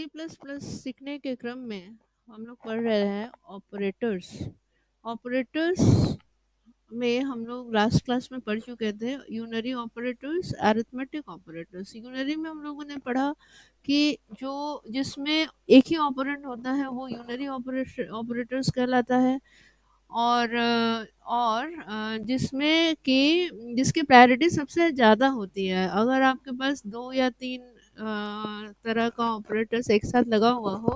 सी plus plus सीखने के क्रम में हम लोग पढ़ रहे हैं ऑपरेटर्स। ऑपरेटर्स में हम लोग लास्ट क्लास में पढ़ चुके थे unary operators, arithmetic operators. Unary में हम लोगों ने पढ़ा कि जो जिसमें एक ही ऑपरेंड होता है वो यूनरी ऑपरेटर्स कहलाता है। और जिसमें कि जिसकी प्रायोरिटी सबसे ज़्यादा होती है। अगर आपके पास दो या तीन तरह का ऑपरेटर्स एक साथ लगा हुआ हो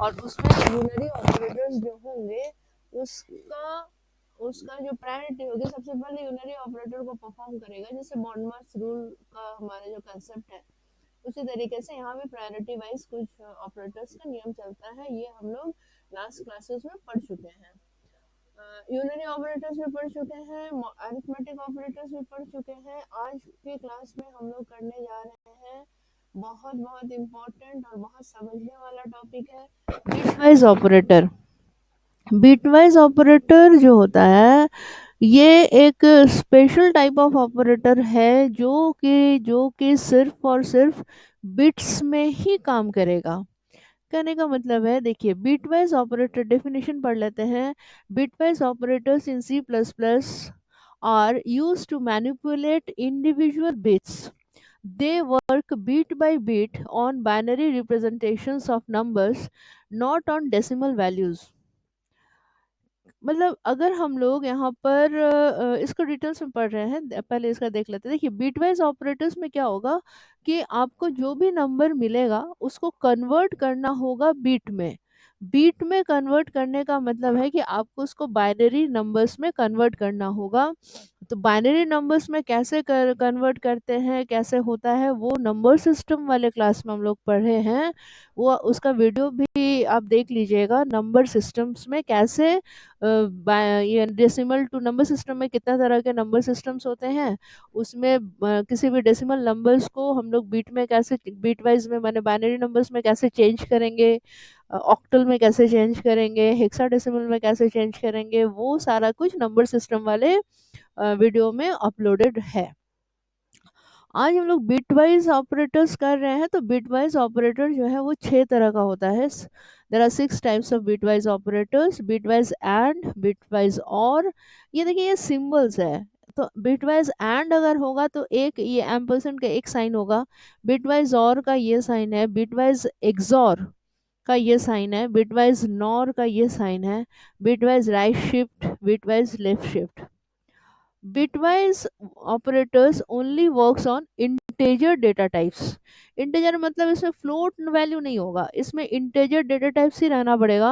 और उसमें यूनरी ऑपरेटर्स जो होंगे उसका उसका जो प्रायोरिटी होगी सबसे पहले यूनरी ऑपरेटर को परफॉर्म करेगा। जैसे बॉन्डमार्क्स रूल का हमारा जो कंसेप्ट है उसी तरीके से यहाँ भी प्रायोरिटी वाइज कुछ ऑपरेटर्स का नियम चलता है। ये हम लोग लास्ट क्लासेस में पढ़ चुके हैं। यूनरी ऑपरेटर्स भी पढ़ चुके हैं, अरिथमेटिक ऑपरेटर्स भी पढ़ चुके हैं। आज की क्लास में हम लोग करने जा रहे हैं बहुत बहुत इम्पोर्टेंट और बहुत समझने वाला टॉपिक है बिटवाइज ऑपरेटर। बिटवाइज ऑपरेटर जो होता है ये एक स्पेशल टाइप ऑफ ऑपरेटर है जो कि सिर्फ और सिर्फ बिट्स में ही काम करेगा। कहने का मतलब है, देखिए बिटवाइज ऑपरेटर डेफिनेशन पढ़ लेते हैं। Bitwise operators in C plus plus are use to manipulate individual bits. They work bit by bit on binary representations of numbers, not on decimal values. मतलब अगर हम लोग यहाँ पर इसको डिटेल्स में पढ़ रहे हैं, पहले इसका देख लेते हैं। देखिए बिटवाइज ऑपरेटर्स में क्या होगा कि आपको जो भी नंबर मिलेगा उसको कन्वर्ट करना होगा बीट में। बीट में कन्वर्ट करने का मतलब है कि आपको उसको बाइनरी नंबर्स में कन्वर्ट करना होगा। तो बाइनरी नंबर्स में कैसे कन्वर्ट करते हैं, कैसे होता है, वो नंबर सिस्टम वाले क्लास में हम लोग पढ़े हैं। वो उसका वीडियो भी आप देख लीजिएगा। नंबर सिस्टम्स में कैसे ये डेसिमल टू नंबर सिस्टम में कितना तरह के नंबर सिस्टम्स होते हैं, उसमें किसी भी डेसिमल नंबर्स को हम लोग बीट में कैसे, बीट वाइज में माने बाइनरी नंबर्स में कैसे चेंज करेंगे, ऑक्टल में कैसे चेंज करेंगे, हेक्साडेसिमल में कैसे चेंज करेंगे, वो सारा कुछ नंबर सिस्टम वाले वीडियो में अपलोडेड है। आज हम लोग बिटवाइज ऑपरेटर्स कर रहे हैं। तो बिटवाइज ऑपरेटर जो है वो 6 तरह का होता है। There are 6 types of bitwise operators, bitwise and, bitwise or. ये देखिए ये सिंबल्स है। तो बिटवाइज एंड अगर होगा तो एक ये एम्परसेंड का एक साइन होगा, बिटवाइज और का ये साइन है, बिटवाइज एक्सॉर का ये साइन है, बिटवाइज नॉर का ये साइन है, bitwise right shift, bitwise left shift. bitwise operators only works on integer data types। integer मतलब इसमें फ्लोट वैल्यू नहीं होगा, इसमें integer data types ही रहना पड़ेगा।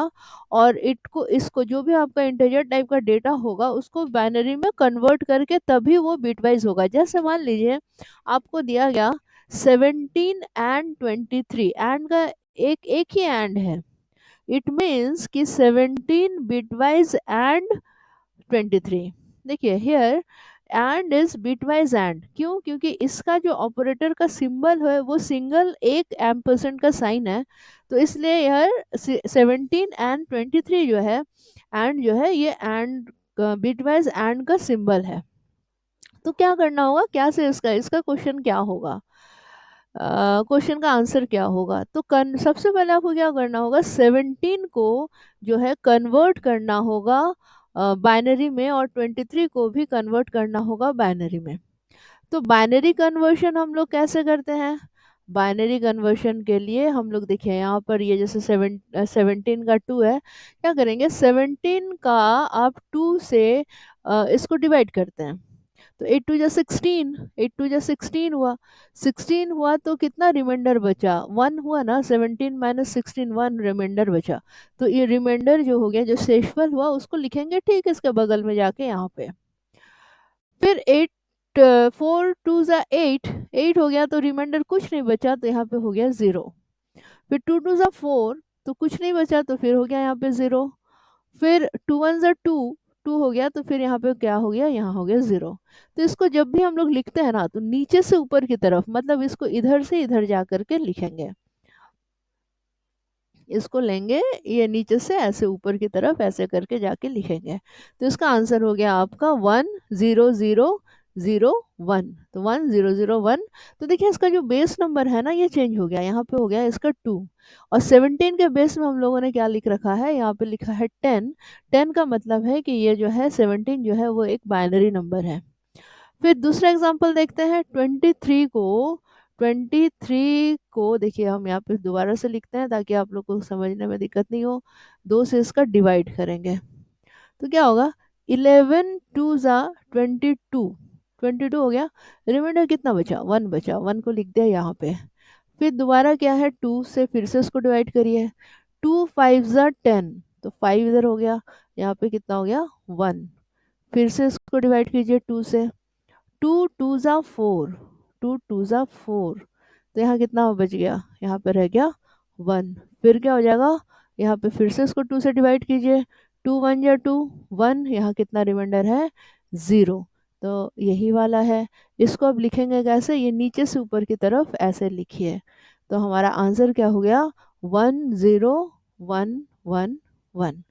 और इसको जो भी आपका integer टाइप का डेटा होगा उसको बाइनरी में कन्वर्ट करके तभी वो bitwise होगा। जैसे मान लीजिए आपको दिया गया 17 एंड 23, एंड का एक ही एंड है। इट मीन्स कि 17 bitwise एंड 23। देखिए here and is bitwise and, क्यों? क्योंकि इसका जो ऑपरेटर का सिंबल है वो सिंगल एक एम्परसेंड का साइन है। तो इसलिए यह 17 एंड 23 जो है एंड जो है ये एंड बिटवाइज एंड का सिंबल है। तो क्या करना होगा, क्या से इसका इसका क्वेश्चन क्या होगा, क्वेश्चन का आंसर क्या होगा? तो सबसे पहले आपको क्या करना होगा, 17 को जो है कन्वर्ट करना होगा बाइनरी में, और 23 को भी कन्वर्ट करना होगा बाइनरी में। तो बाइनरी कन्वर्शन हम लोग कैसे करते हैं? बाइनरी कन्वर्शन के लिए हम लोग देखिए यहाँ पर ये जैसे 17 का 2 है, क्या करेंगे, 17 का आप 2 से इसको डिवाइड करते हैं। तो 8 टू जा 16, 8 टू जा 16 हुआ, 16 हुआ तो कितना रिमाइंडर बचा, 1 हुआ ना, 17 माइनस 16, 1 रिमाइंडर बचा। तो ये रिमाइंडर जो हो गया, जो शेषफल हुआ, उसको लिखेंगे ठीक इसके बगल में जाके यहाँ पे। फिर 8 4 टू जा 8, 8 हो गया तो रिमाइंडर कुछ नहीं बचा, तो यहाँ पे हो गया 0। फिर 2 टू जा 4, तो कुछ नहीं बचा तो फिर हो गया यहाँ पे 0। फिर 2 वन जा 2, 2 हो गया तो फिर यहाँ पे क्या हो गया, यहाँ हो गया 0। तो इसको जब भी हम लोग लिखते हैं ना तो नीचे से ऊपर की तरफ, मतलब इसको इधर से इधर जा करके लिखेंगे। इसको लेंगे ये नीचे से ऐसे ऊपर की तरफ ऐसे करके जाके लिखेंगे। तो इसका आंसर हो गया आपका 1 0 0 1 तो 1001। तो देखिए इसका जो बेस नंबर है ना ये चेंज हो गया, यहाँ पे हो गया इसका 2। और 17 के बेस में हम लोगों ने क्या लिख रखा है, यहाँ पे लिखा है 10। 10 का मतलब है कि ये जो है 17 जो है वो एक बाइनरी नंबर है। फिर दूसरा एग्जांपल देखते हैं 23 को देखिए हम यहाँ पे दोबारा से लिखते हैं ताकि आप लोग को समझने में दिक्कत नहीं हो। 2 से इसका डिवाइड करेंगे तो क्या होगा, 11 2 ज़ा 22, 22 हो गया। रिमाइंडर कितना बचा, 1 बचा, 1 को लिख दिया यहाँ पे। फिर दोबारा क्या है, 2 से फिर से इसको डिवाइड करिए। 2 5 ज़ा 10, तो 5 इधर हो गया, यहाँ पे कितना हो गया 1। फिर से इसको डिवाइड कीजिए 2 से। 2 2 ज़ा 4, 2 2 ज़ा 4, तो यहाँ कितना बच गया, यहाँ पे रह गया 1। फिर क्या हो जाएगा, यहाँ पे फिर से इसको 2 से डिवाइड कीजिए। 2 1 ज़ा 2, 1, यहाँ कितना रिमाइंडर है 0। तो यही वाला है। इसको अब लिखेंगे कैसे, ये नीचे से ऊपर की तरफ ऐसे लिखिए। तो हमारा आंसर क्या हो गया, 1 0 1 1 1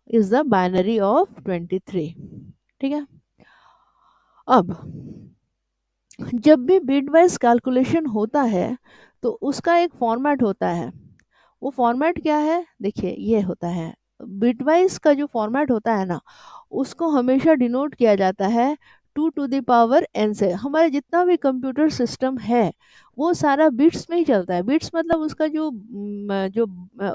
इज द बाइनरी ऑफ 23। ठीक है। अब जब भी बिट वाइज कैलकुलेशन होता है तो उसका एक फॉर्मेट होता है। वो फॉर्मेट क्या है, देखिए ये होता है बिटवाइज का जो फॉर्मेट होता है ना, उसको हमेशा डिनोट किया जाता है 2 टू द पावर n से। हमारे जितना भी कंप्यूटर सिस्टम है वो सारा बिट्स में ही चलता है। बिट्स मतलब उसका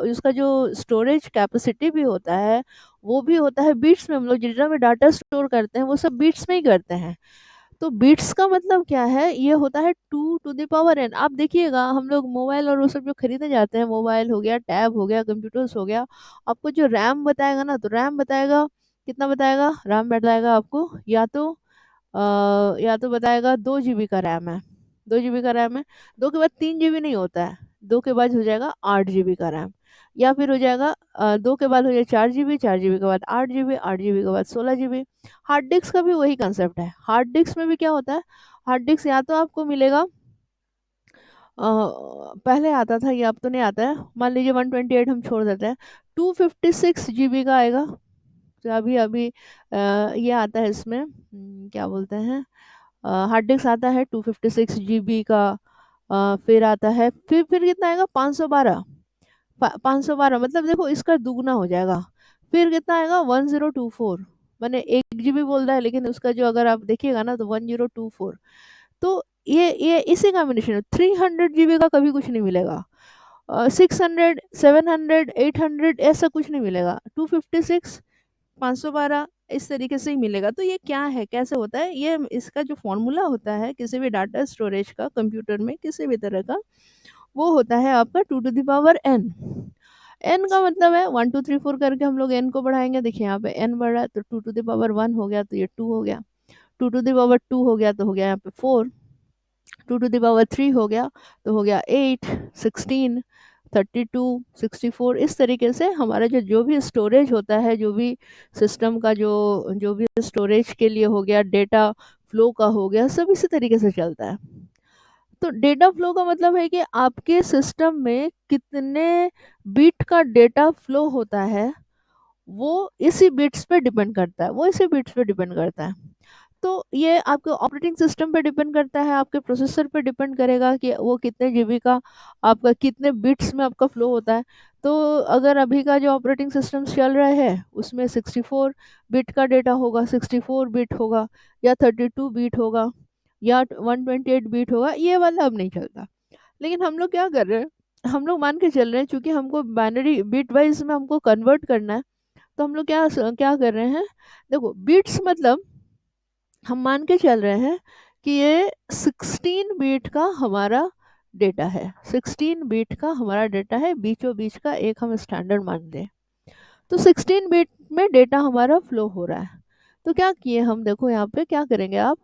उसका जो स्टोरेज कैपेसिटी भी होता है वो भी होता है बिट्स में। हम लोग जितना भी डाटा स्टोर करते हैं वो सब बिट्स में ही करते हैं। तो बिट्स का मतलब क्या है, ये होता है 2 टू द पावर n। आप देखिएगा हम लोग मोबाइल और वो सब जो खरीदने जाते हैं, मोबाइल हो गया, टैब हो गया, कंप्यूटर्स हो गया, आपको जो रैम बताएगा ना, तो रैम बताएगा कितना बताएगा, रैम बताएगा आपको या तो बताएगा 2 GB का रैम है, 2 GB का रैम है। 2 के बाद 3 GB नहीं होता है, 2 के बाद हो जाएगा 8 GB का रैम। या फिर हो जाएगा 2 के बाद हो जाए 4 GB, 4 GB के बाद 8 GB, 8 GB के बाद 16 GB। हार्ड डिस्क का भी वही कंसेप्ट है। हार्ड डिस्क में भी क्या होता है, हार्ड डिस्क या तो आपको मिलेगा पहले आता था, ये अब तो नहीं आता है, मान लीजिए 128 हम छोड़ देते हैं, 256 GB का आएगा। तो अभी अभी ये आता है इसमें क्या बोलते हैं, हार्ड डिस्क आता है 256 GB का। फिर आता है, फिर कितना आएगा 512, 512 मतलब देखो इसका दुगना हो जाएगा। फिर कितना आएगा 1024, मैंने 1 GB बोल रहा है लेकिन उसका जो अगर आप देखिएगा ना तो 1024। तो ये इसी कॉम्बिनेशन में 300 GB का कभी कुछ नहीं मिलेगा। 600 700 800 ऐसा कुछ नहीं मिलेगा। 256 512 इस तरीके से ही मिलेगा। तो ये क्या है, कैसे होता है, ये इसका जो फॉर्मूला होता है किसी भी डाटा स्टोरेज का कंप्यूटर में किसी भी तरह का, वो होता है आपका 2 to the power n। n का मतलब है 1 2 3 4 करके हम लोग n को बढ़ाएंगे। देखिए यहाँ पे n बढ़ा तो 2 टू द पावर 1 हो गया तो ये 2 हो गया, 2 टू द पावर 2 हो गया तो हो गया यहाँ पे 4, 2 टू द पावर 3 हो गया तो हो गया 8, 16, 32, 64। इस तरीके से हमारा जो जो भी स्टोरेज होता है, जो भी सिस्टम का जो भी स्टोरेज के लिए हो गया, डेटा फ्लो का हो गया, सब इसी तरीके से चलता है। तो डेटा फ्लो का मतलब है कि आपके सिस्टम में कितने बिट का डेटा फ्लो होता है, वो इसी बिट्स पे डिपेंड करता है, वो इसी बिट्स पे डिपेंड करता है। तो ये आपके ऑपरेटिंग सिस्टम पे डिपेंड करता है, आपके प्रोसेसर पे डिपेंड करेगा कि वो कितने जीबी का, आपका कितने बिट्स में आपका फ्लो होता है। तो अगर अभी का जो ऑपरेटिंग सिस्टम चल रहा है उसमें 64 बिट का डेटा होगा, 64 बिट होगा, या 32 बिट होगा, या 128 बिट होगा, ये वाला अब नहीं चलता। लेकिन हम लोग क्या कर रहे हैं, हम लोग मान के चल रहे हैं चूंकि हमको बाइनरी बिट वाइज में हमको कन्वर्ट करना है, तो हम लोग क्या क्या कर रहे हैं, देखो बिट्स मतलब हम मान के चल रहे हैं कि ये 16 बीट का हमारा डेटा है, 16 बीट का हमारा डेटा है, बीचों बीच का एक हम स्टैंडर्ड मान लें। तो 16 बिट में डेटा हमारा फ्लो हो रहा है। तो क्या किए हम, देखो यहाँ पे क्या करेंगे आप,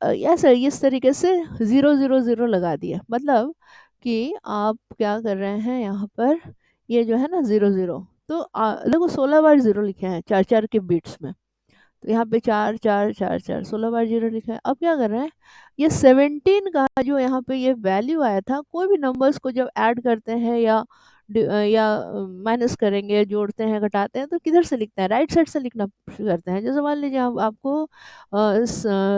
ऐसा इस तरीके से 0 0 0 लगा दिए, मतलब कि आप क्या कर रहे हैं यहाँ पर, ये जो है ना 0 0, तो देखो 16 बार 0 लिखे हैं, 4 4 के बिट्स में। तो यहाँ पे 4 4 4 4 16 बार 0 लिखा है। अब क्या कर रहे हैं, ये 17 का जो यहाँ पे ये वैल्यू आया था, कोई भी नंबर्स को जब ऐड करते हैं या या माइनस करेंगे, जोड़ते हैं, घटाते हैं, तो किधर से लिखते हैं? राइट साइड से लिखना करते हैं। जैसे मान लीजिए आपको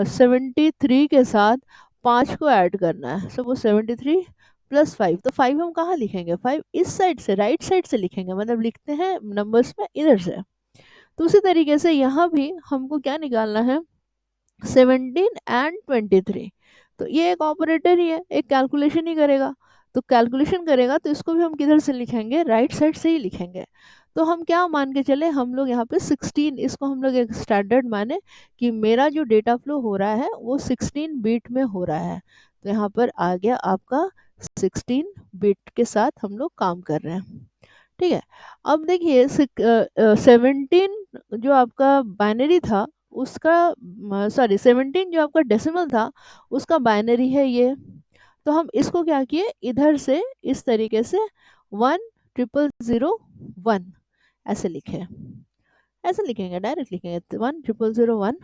73 के साथ 5 को ऐड करना है, सपोज 73 प्लस 5, तो 5 हम कहाँ लिखेंगे? 5 इस साइड से, राइट साइड से लिखेंगे, मतलब लिखते हैं नंबर्स में इधर से। तो उसी तरीके से यहाँ भी हमको क्या निकालना है? 17 एंड 23। तो ये एक ऑपरेटर ही है, एक कैलकुलेशन ही करेगा। तो कैलकुलेशन करेगा तो इसको भी हम किधर से लिखेंगे? राइट साइड से ही लिखेंगे। तो हम क्या मान के चले, हम लोग यहाँ पे 16, इसको हम लोग एक स्टैंडर्ड माने कि मेरा जो डेटा फ्लो हो रहा है वो 16 बिट में हो रहा है। तो यहाँ पर आ गया आपका 16 बिट के साथ हम लोग काम कर रहे हैं। ठीक है। अब देखिए 17 जो आपका बाइनरी था उसका, सॉरी 17 जो आपका डेसिमल था उसका बाइनरी है ये। तो हम इसको क्या किए, इधर से इस तरीके से 10001 ऐसे लिखे, ऐसे लिखेंगे, डायरेक्ट लिखेंगे 10001।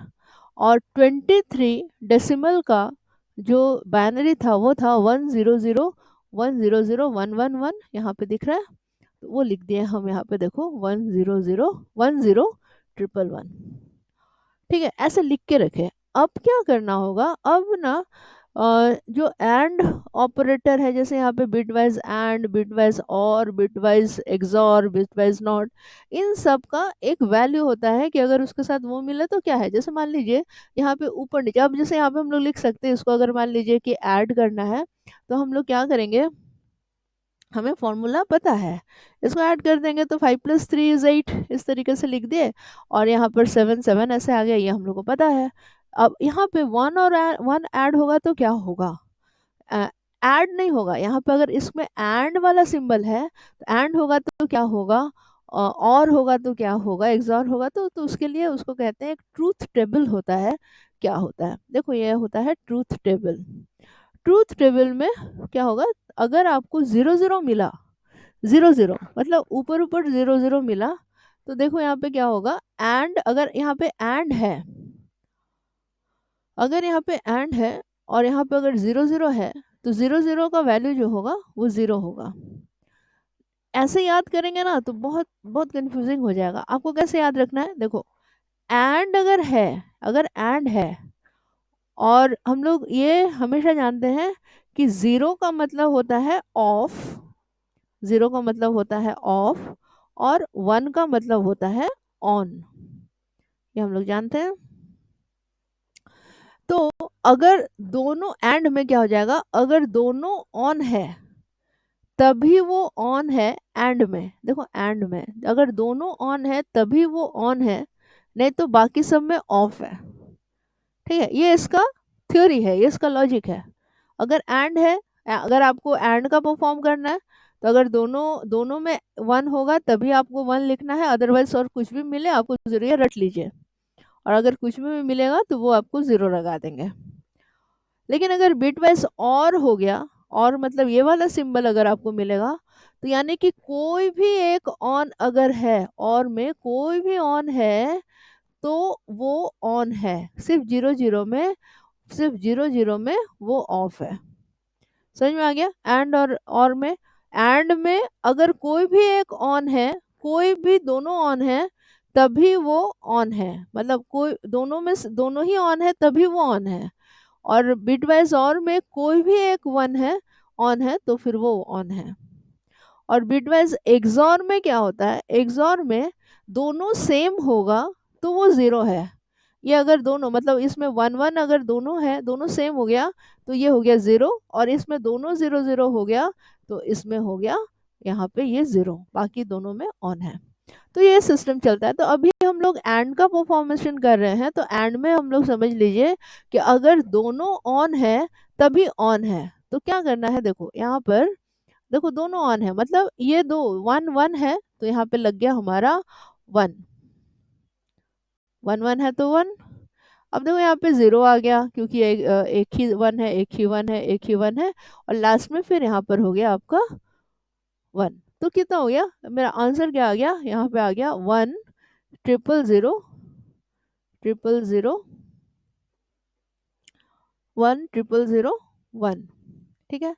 और 23 डेसिमल का जो बाइनरी था वो था 100100111, यहाँ पे दिख रहा है, तो वो लिख दिए हम यहाँ पे, देखो 100100111। ठीक है, ऐसे लिख के रखे। अब क्या करना होगा, अब ना जो एंड ऑपरेटर है, जैसे यहाँ पे बिटवाइज एंड, बिटवाइज और, बिटवाइज एक्सॉर, बिटवाइज नॉट, इन सब का एक वैल्यू होता है कि अगर उसके साथ वो मिले तो क्या है। जैसे मान लीजिए यहाँ पे ऊपर नीचे, अब जैसे यहाँ पे हम लोग लिख सकते हैं इसको, अगर मान लीजिए कि ऐड करना है तो हम लोग क्या करेंगे, हमें फॉर्मूला पता है, इसको ऐड कर देंगे तो 5 + 3 = 8, इस तरीके से लिख दिए। और यहाँ पर 7 7 ऐसे आ गया, ये हम लोग को पता है। अब यहाँ पे 1 और 1 ऐड होगा तो क्या होगा? ऐड नहीं होगा, यहाँ पे अगर इसमें एंड वाला सिंबल है तो एंड होगा तो क्या होगा, और होगा तो क्या होगा, एक्सॉर होगा तो उसके लिए उसको कहते हैं एक ट्रूथ टेबल होता है। क्या होता है? देखो ये होता है ट्रूथ टेबल। ट्रूथ टेबल में क्या होगा, अगर आपको 0 0 मिला, 0 0 मतलब ऊपर ऊपर 0 0 मिला, तो देखो यहाँ पे क्या होगा, एंड, अगर यहाँ पे एंड है, अगर यहाँ पे एंड है और यहाँ पे अगर 0 0 है, तो 0 0 का वैल्यू जो होगा वो 0 होगा। ऐसे याद करेंगे ना तो बहुत बहुत कंफ्यूजिंग हो जाएगा। आपको कैसे याद रखना है, देखो एंड अगर है, अगर एंड है, और हम लोग ये हमेशा जानते हैं कि 0 का मतलब होता है ऑफ, 0 का मतलब होता है ऑफ, और 1 का मतलब होता है ऑन, ये हम लोग जानते हैं। तो अगर दोनों एंड में क्या हो जाएगा, अगर दोनों ऑन है तभी वो ऑन है, एंड में, देखो एंड में अगर दोनों ऑन है तभी वो ऑन है, नहीं तो बाकी सब में ऑफ है। ठीक है, ये इसका थ्योरी है, ये इसका लॉजिक है। अगर एंड है, अगर आपको एंड का परफॉर्म करना है, तो अगर दोनों दोनों में 1 होगा तभी आपको 1 लिखना है, अदरवाइज और कुछ भी मिले आपको 0 ये रट लीजिए, और अगर कुछ भी मिलेगा तो वो आपको 0 लगा देंगे। लेकिन अगर बिटवाइज और हो गया, और मतलब ये वाला सिंबल अगर आपको मिलेगा, तो यानी कि कोई भी एक ऑन अगर है, और में कोई भी ऑन है तो वो ऑन है, सिर्फ 0 0 में, सिर्फ 0 0 में वो ऑफ है। समझ में आ गया? एंड और में, एंड में अगर कोई भी एक ऑन है, कोई भी दोनों ऑन है तभी वो ऑन है, मतलब कोई दोनों में दोनों ही ऑन है तभी वो ऑन है। और बिटवाइज और में कोई भी एक 1 है, ऑन है, तो फिर वो ऑन है। और बिटवाइज एक्सॉर में क्या होता है, एक्सॉर में दोनों सेम होगा तो वो 0 है। ये अगर दोनों, मतलब इसमें 1 1 अगर दोनों है, दोनों सेम हो गया तो ये हो गया 0, और इसमें दोनों 0 0 हो गया तो इसमें हो गया यहाँ पे ये 0, बाकी दोनों में ऑन है। तो ये सिस्टम चलता है। तो अभी हम लोग एंड का परफॉर्मेशन कर रहे हैं, तो एंड में हम लोग समझ लीजिए कि अगर दोनों ऑन है तभी ऑन है। तो क्या करना है, देखो यहाँ पर, देखो दोनों ऑन है, मतलब ये दो 1 1 है तो यहाँ पे लग गया हमारा 1, 1 1 है तो 1। अब देखो यहाँ पे 0 आ गया, क्योंकि एक ही 1 है, एक ही 1 है, एक ही 1 है, और लास्ट में फिर यहाँ पर हो गया आपका 1। तो कितना हो गया, मेरा आंसर क्या आ गया, यहाँ पे आ गया 1 ट्रिपल 0 ट्रिपल 0 1 ट्रिपल 0 1। ठीक है।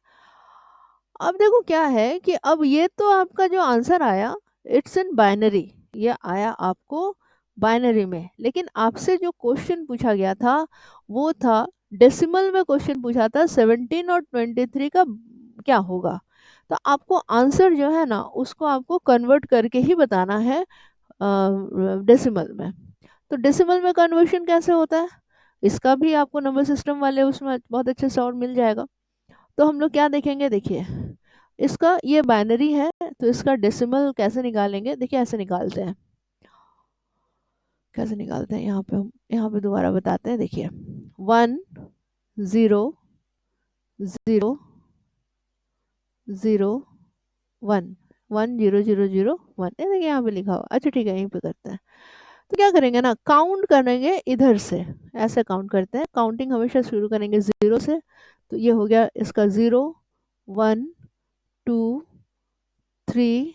अब देखो क्या है कि अब ये तो आपका जो आंसर आया इट्स इन बाइनरी, ये आया आपको बाइनरी में, लेकिन आपसे जो क्वेश्चन पूछा गया था वो था डेसिमल में। क्वेश्चन पूछा था 17 और 23 का क्या होगा। तो आपको आंसर जो है ना उसको आपको कन्वर्ट करके ही बताना है डेसिमल में। तो डेसिमल में कन्वर्शन कैसे होता है, इसका भी आपको नंबर सिस्टम वाले उसमें बहुत अच्छे से और मिल जाएगा। तो हम लोग क्या देखेंगे, देखिए इसका ये बाइनरी है तो इसका डेसिमल कैसे निकालेंगे, देखिए ऐसे निकालते हैं। कैसे निकालते हैं, यहाँ पे हम यहाँ पे दोबारा बताते हैं। देखिए 1 0 0 0 1 1 0 0 0 1, ये देखिए यहाँ पे लिखा हुआ। अच्छा ठीक है, यहीं पे करते हैं। तो क्या करेंगे ना, काउंट करेंगे इधर से, ऐसे काउंट करते हैं। काउंटिंग हमेशा शुरू करेंगे 0 से। तो ये हो गया इसका 0 1 2 3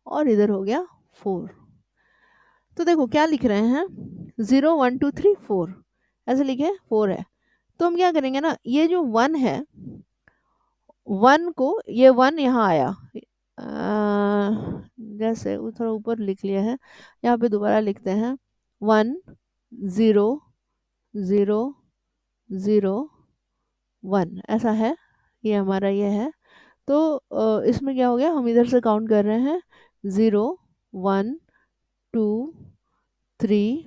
और इधर हो गया 4। तो देखो क्या लिख रहे हैं, 0 1 2 3 4 ऐसे लिखे, 4 है। तो हम क्या करेंगे ना, ये जो 1 है, 1 को, ये 1 यहाँ आया, जैसे वो थोड़ा ऊपर लिख लिया है, यहाँ पे दोबारा लिखते हैं 1 0 0 0 1 ऐसा है। ये हमारा ये है। तो इसमें क्या हो गया, हम इधर से काउंट कर रहे हैं 0 1 2 3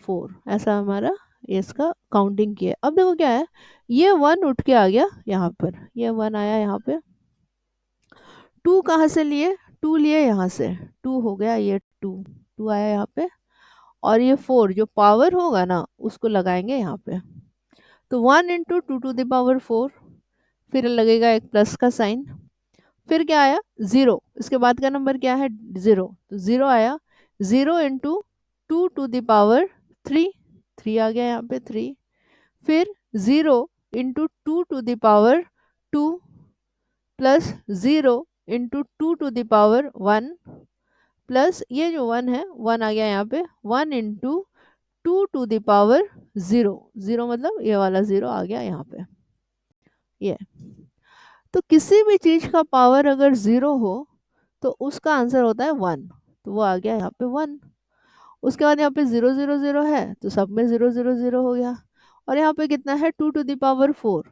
4, ऐसा हमारा ये इसका काउंटिंग किया। अब देखो क्या है, ये 1 उठ के आ गया यहाँ पर, ये 1 आया यहाँ पे। 2 कहाँ से लिए, 2 लिए यहाँ से, 2 हो गया ये 2, 2 आया यहाँ पे। और ये 4 जो पावर होगा ना उसको लगाएंगे यहाँ पे। तो 1 इंटू 2 टू द पावर 4, फिर लगेगा एक प्लस का साइन। फिर क्या आया 0, इसके बाद का नंबर क्या है 0, तो 0 आया। 0 इंटू 2 टू द पावर 3, 3 आ गया यहाँ पे 3। फिर 0 into 2 to the power 2 plus 0 into 2 to the power 1 plus ये जो 1 है 1 आ गया यहाँ पे 1 इंटू 2 टू द पावर 0, 0 मतलब ये वाला 0 आ गया यहाँ पे ये। तो किसी भी चीज का पावर अगर 0 हो तो उसका आंसर होता है 1, तो वो आ गया यहाँ पे 1। उसके बाद यहाँ पे 0 0 0 है तो सब में 0 0 0 हो गया। और यहाँ पे कितना है 2 to the power 4,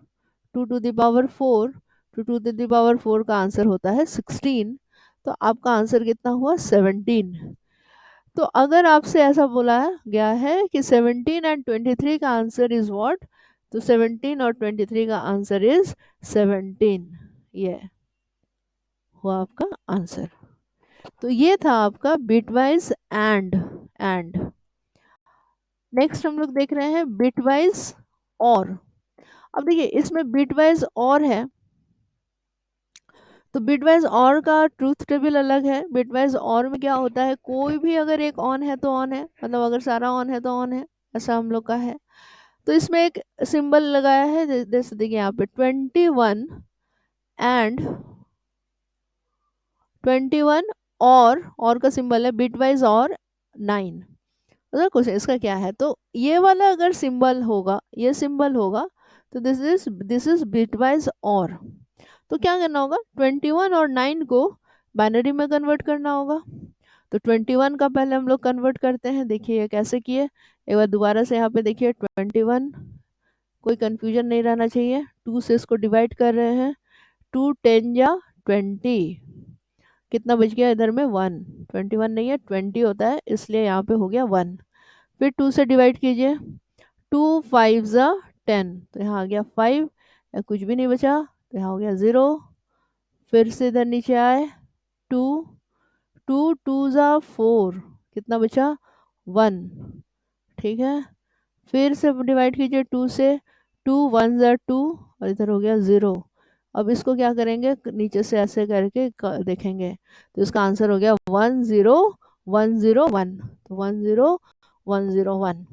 2 to the power 4, 2 to the power 4 का आंसर होता है 16। तो आपका आंसर कितना हुआ 17। तो अगर आपसे ऐसा बोला गया है कि 17 एंड 23 का आंसर इज व्हाट, तो 17 और 23 का आंसर इज 17। ये हुआ आपका आंसर। तो ये था आपका बिटवाइज एंड नेक्स्ट हम लोग देख रहे हैं बिटवाइज और। अब देखिए इसमें बिटवाइज और है, तो बिटवाइज और का ट्रूथ टेबल अलग है। बिटवाइज और में क्या होता है, कोई भी अगर एक ऑन है तो ऑन है, मतलब अगर सारा ऑन है तो ऑन है, ऐसा हम लोग का है। तो इसमें एक सिंबल लगाया है, जैसे देखिए यहाँ पे 21 एंड 21 और का सिंबल है बिटवाइज और 9। मतलब कुछ इसका क्या है, तो ये वाला अगर सिंबल होगा, ये सिंबल होगा, तो दिस इज बिटवाइज और। तो क्या करना होगा, 21 और 9 को बाइनरी में कन्वर्ट करना होगा। तो 21 का पहले हम लोग कन्वर्ट करते हैं, देखिए ये कैसे किए। एक बार दोबारा से यहाँ पे देखिए 21, कोई कंफ्यूजन नहीं रहना चाहिए। 2 से इसको डिवाइड कर रहे हैं, 2 10 जा 20, कितना बच गया इधर में 1, 21 नहीं है 20 होता है, इसलिए यहाँ पे हो गया 1। फिर 2 से डिवाइड कीजिए, 2 5 जा 10, तो यहाँ आ गया 5, कुछ भी नहीं बचा तो यहाँ हो गया 0। फिर से इधर नीचे आए 2, 2 2 जा 4, कितना बचा 1, ठीक है। फिर से डिवाइड कीजिए 2 से, 2 1 जा 2 और इधर हो गया 0। अब इसको क्या करेंगे, नीचे से ऐसे करके देखेंगे, तो इसका आंसर हो गया 1 0 1 0 1, तो 1 0 1 0 1।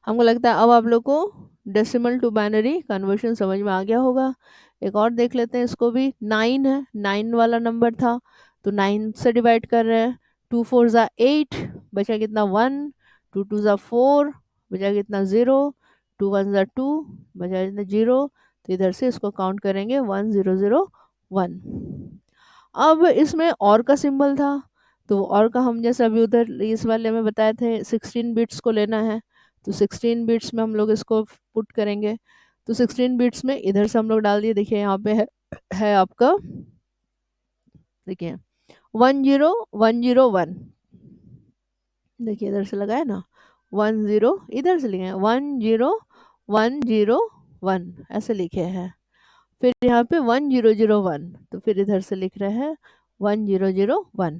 हमको लगता है अब आप लोग को डेसिमल टू बाइनरी कन्वर्शन समझ में आ गया होगा। एक और देख लेते हैं, इसको भी 9 है, 9 वाला नंबर था तो 9 से डिवाइड कर रहे हैं, 2 4 जा 8, बचा कितना 1, 2 2 जा 4, बचा कितना 0, 2 1 जा 2, बचा कितना 0, तो इधर से इसको काउंट करेंगे 1001। अब इसमें और का सिंबल था, तो और का हम जैसे अभी उधर इस वाले में बताए थे 16 बिट्स को लेना है, तो 16 बिट्स में हम लोग इसको पुट करेंगे। तो 16 बिट्स में इधर से हम लोग डाल दिए, देखिए यहाँ पे है आपका, देखिए 10101, देखिए इधर से लगा है ना 10, इधर से लिखे हैं 10101 ऐसे लिखे हैं। फिर यहाँ पे 1001, तो फिर इधर से लिख रहे हैं 1001।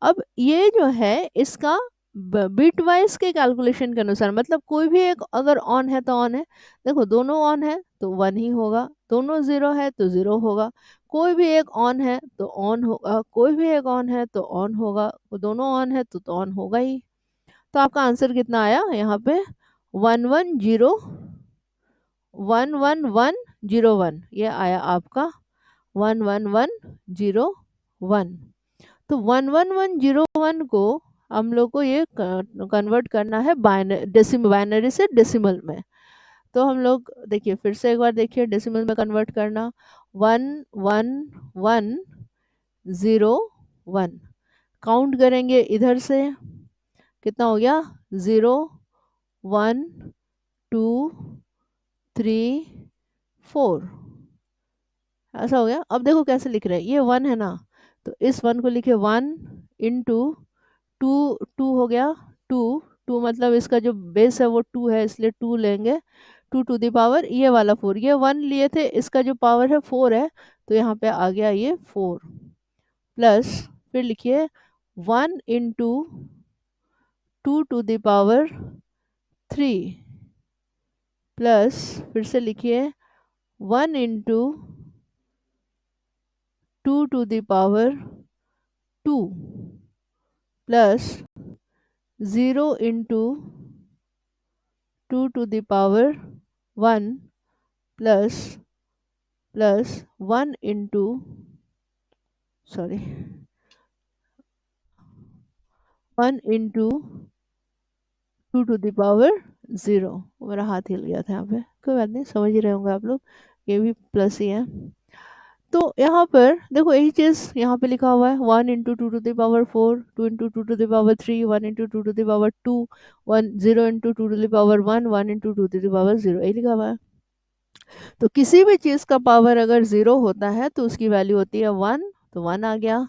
अब ये जो है इसका बिट वाइज के कैलकुलेशन के अनुसार, मतलब कोई भी एक अगर ऑन है तो ऑन है, देखो दोनों ऑन है तो 1 ही होगा, दोनों 0 है तो 0 होगा, कोई भी एक ऑन है तो ऑन होगा, कोई भी एक ऑन है तो ऑन होगा, दोनों ऑन है तो ऑन होगा ही। तो आपका आंसर कितना आया यहाँ पे 11101, ये आया आपका 11101। तो 11101 को हम लोग को ये कन्वर्ट करना है बाइनरी से डेसिमल में। तो हम लोग देखिए फिर से एक बार देखिए डेसिमल में कन्वर्ट करना, 11101 काउंट करेंगे इधर से, कितना हो गया 0 1 2 3 4, ऐसा हो गया। अब देखो कैसे लिख रहे हैं, ये 1 है ना, तो इस 1 को लिखे 1 इंटू 2, 2 हो गया 2, 2 मतलब इसका जो बेस है वो 2 है, इसलिए 2 लेंगे, 2 टू द पावर ये वाला 4, ये 1 लिए थे, इसका जो पावर है 4 है, तो यहाँ पे आ गया ये 4 प्लस, फिर लिखिए 1 into 2 to the power 3 plus, फिर से लिखिए 1 into 2 to the power 2 plus 0 into 2 to the power 1 plus 1 into, sorry 1 into 2 to the power 0, मेरा हाथ हिल गया था यहाँ पे, कोई बात नहीं, समझ ही रहे होंगे आप लोग, ये भी प्लस ही है। तो यहाँ पर देखो यही चीज़ यहाँ पे लिखा हुआ है 1 into 2 to the power 4, 2 into 2 to the power 3, 1 into 2 to the power 2, 0 into 2 to the power 1, 1 into 2 to the power 0, यही लिखा हुआ है। तो किसी भी चीज़ का पावर अगर 0 होता है तो उसकी वैल्यू होती है 1, तो 1 आ गया,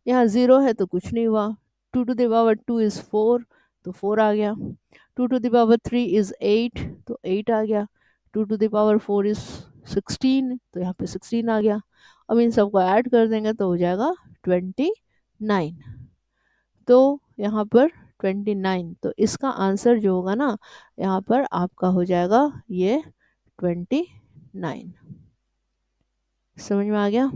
यहाँ 0 है तो कुछ नहीं हुआ, 2 टू द पावर 2 इज़ 4, तो 4 आ गया, 2 टू द पावर 3 इज़ 8, तो 8 आ गया, 2 टू द पावर 4 इज़ 16, तो यहाँ पे 16 आ गया। अब इन सबको ऐड कर देंगे तो हो जाएगा 29, तो यहाँ पर 29, तो इसका आंसर जो होगा ना यहाँ पर आपका हो जाएगा ये 29। समझ में आ गया?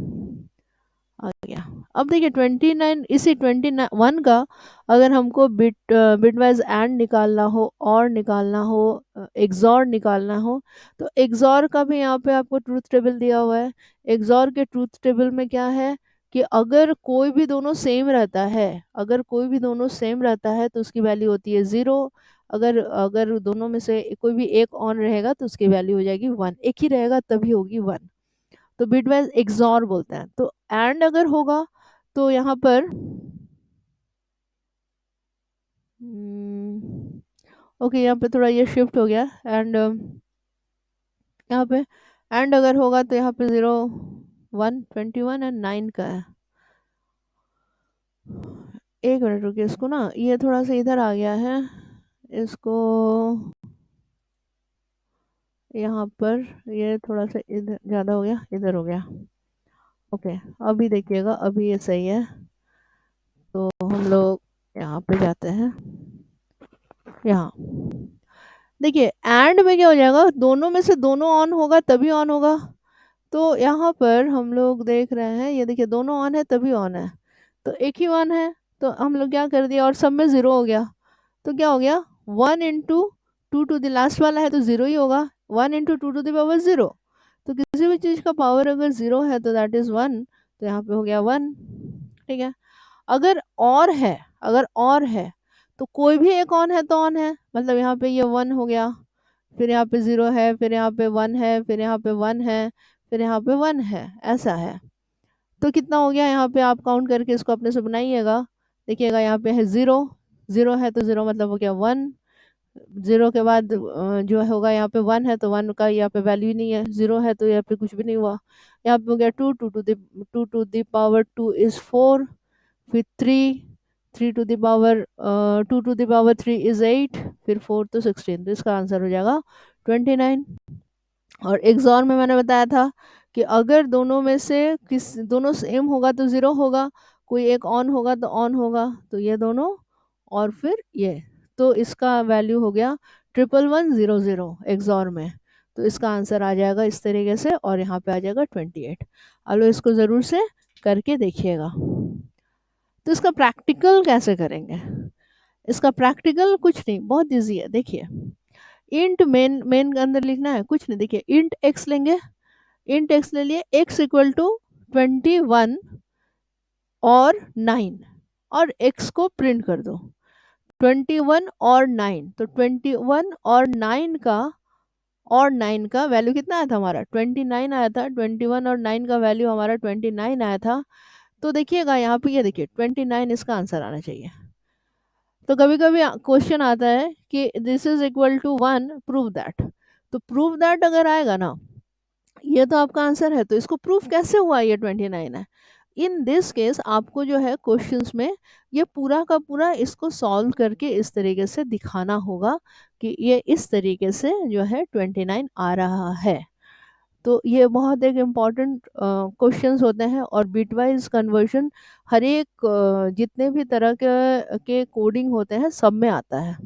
आ गया। अब देखिए 29, इसी 21 का अगर हमको बिटवाइज एंड निकालना हो और निकालना हो, एक्सॉर निकालना हो, तो एक्सॉर का भी यहाँ पे आपको ट्रूथ टेबल दिया हुआ है। एक्सॉर के ट्रूथ टेबल में क्या है कि अगर कोई भी दोनों सेम रहता है, अगर कोई भी दोनों सेम रहता है तो उसकी वैल्यू होती है 0, अगर अगर दोनों में से कोई भी एक ऑन रहेगा तो उसकी वैल्यू हो जाएगी 1, एक ही रहेगा तभी होगी 1, तो बिटवाइज एक्सॉर बोलते हैं। तो एंड अगर होगा तो यहाँ पर ओके, यहाँ पे थोड़ा ये शिफ्ट हो गया, एंड यहाँ पे एंड अगर होगा तो यहाँ पे 0 1 21 एंड 9 का है। एक मिनट रुकिए, इसको ना ये थोड़ा सा इधर आ गया है, इसको यहाँ पर ये थोड़ा सा इधर ज़्यादा हो गया, इधर हो गया। ओके, अभी देखिएगा, अभी ये सही है। तो हम लोग यहाँ पे जाते हैं, यहाँ देखिए एंड में क्या हो जाएगा, दोनों में से दोनों ऑन होगा तभी ऑन होगा। तो यहाँ पर हम लोग देख रहे हैं, ये देखिए दोनों ऑन है तभी ऑन है, तो एक ही ऑन है, तो हम लोग क्या कर दिया और सब में 0 हो गया, तो क्या हो गया 1 इंटू 2 टू द लास्ट वाला है तो 0 ही होगा, 1 इंटू 2 टू द पावर 0, तो किसी भी चीज़ का पावर अगर 0 है तो दैट इज़ 1, तो यहाँ पे हो गया 1। ठीक है, अगर और है, अगर और है तो कोई भी एक ऑन है तो ऑन है, मतलब यहाँ पे ये 1 हो गया, फिर यहाँ पे 0 है, फिर यहाँ पे 1 है, फिर यहाँ पे 1 है, फिर यहाँ पे 1 है, ऐसा है। तो कितना हो गया यहाँ पे, आप काउंट करके इसको अपने से बनाइएगा। देखिएगा यहाँ पे है 0, 0 है तो 0 मतलब हो गया 1। 0 के बाद जो होगा यहाँ पे 1 है तो 1 का यहाँ पे वैल्यू ही नहीं है, 0 है तो यहाँ पे कुछ भी नहीं हुआ। यहाँ पे हो गया 2, 2 टू द पावर 2 इज़ 4, फिर 3, 2 टू द पावर 3 इज़ 8, फिर 4 तो 16, तो इसका आंसर हो जाएगा 29। और XOR में मैंने बताया था कि अगर दोनों में से दोनों सेम होगा तो 0 होगा, कोई एक ऑन होगा तो ऑन होगा, तो ये दोनों और फिर ये, तो इसका वैल्यू हो गया 1110 XOR में। तो इसका आंसर आ जाएगा इस तरीके से, और यहाँ पे आ जाएगा 28। अब लो इसको ज़रूर से करके देखिएगा। तो इसका प्रैक्टिकल कैसे करेंगे? इसका प्रैक्टिकल कुछ नहीं, बहुत ईजी है। देखिए, इंट मेन के अंदर लिखना है, कुछ नहीं। देखिए, इंट एक्स लेंगे, इंट एक्स ले लिए, एक्स इक्वल टू 21 और 9, और एक्स को प्रिंट कर दो 21 और 9। तो 21 और 9 का वैल्यू कितना आया था हमारा? 29 आया था। 21 और 9 का वैल्यू हमारा 29 आया था। तो देखिएगा यहाँ पे, ये देखिए 29 इसका आंसर आना चाहिए। तो कभी कभी क्वेश्चन आता है कि this is equal to 1, prove that. तो प्रूव दैट अगर आएगा ना, ये तो आपका आंसर है, तो इसको प्रूफ कैसे हुआ ये 29 है? इन दिस केस आपको जो है क्वेश्चंस में ये पूरा का पूरा इसको सॉल्व करके इस तरीके से दिखाना होगा कि ये इस तरीके से जो है 29 आ रहा है। तो ये बहुत एक इम्पॉर्टेंट क्वेश्चंस होते हैं, और बिटवाइज कन्वर्जन हर एक जितने भी तरह के कोडिंग होते हैं सब में आता है।